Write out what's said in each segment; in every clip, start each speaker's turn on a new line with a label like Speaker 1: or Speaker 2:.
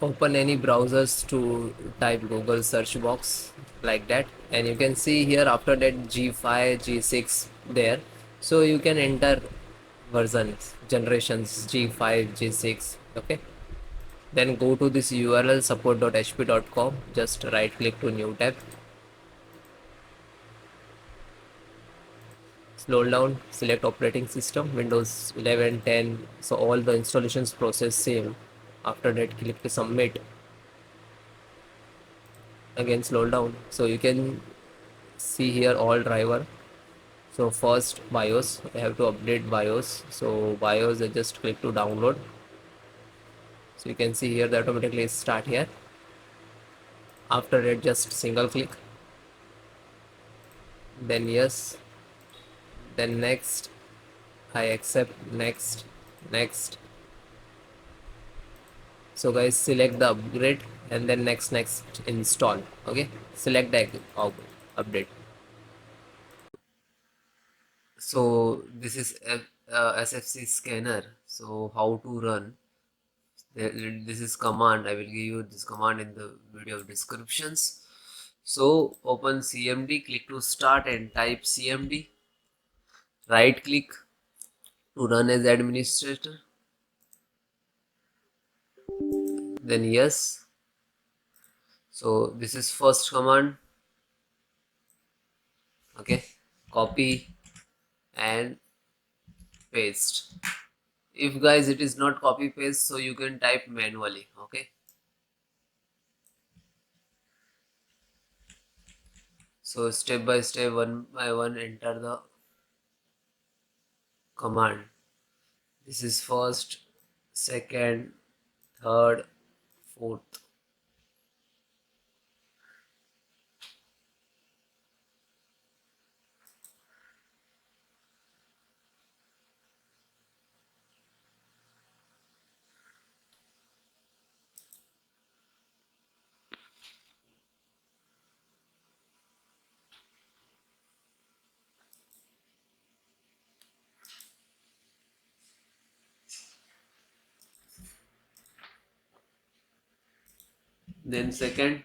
Speaker 1: open any browsers to type Google search box like that, and you can see here after that G5 G6 there, so you can enter versions generations G5 G6. Okay, then go to this URL support.hp.com, just right click to new tab, scroll down, select operating system Windows 11, 10, so all the installations process same. After that click to submit, again scroll down, so you can see here all driver. So first BIOS, I have to update BIOS, so BIOS I just click to download, so you can see here the automatically start here. After that just single click, then yes, then next, I accept, next, next. So guys, select the upgrade and then next install. Okay, select the update. So this is a SFC scanner. So how to run? This is command. I will give you this command in the video descriptions. So open CMD, click to start and type CMD. Right click to run as administrator. Then yes. So this is first command. Okay, copy and paste. If guys it is not copy paste, so you can type manually. Okay, so step by step, one by one, enter the command. This is first, second, third, fourth. Then second,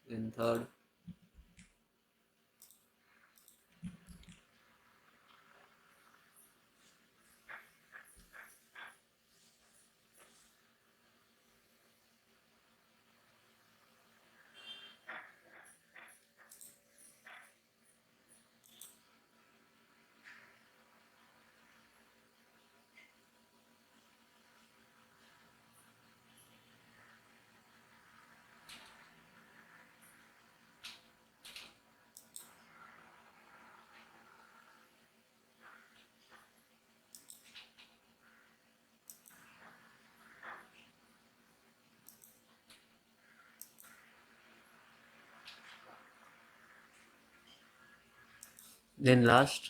Speaker 1: then third, then last.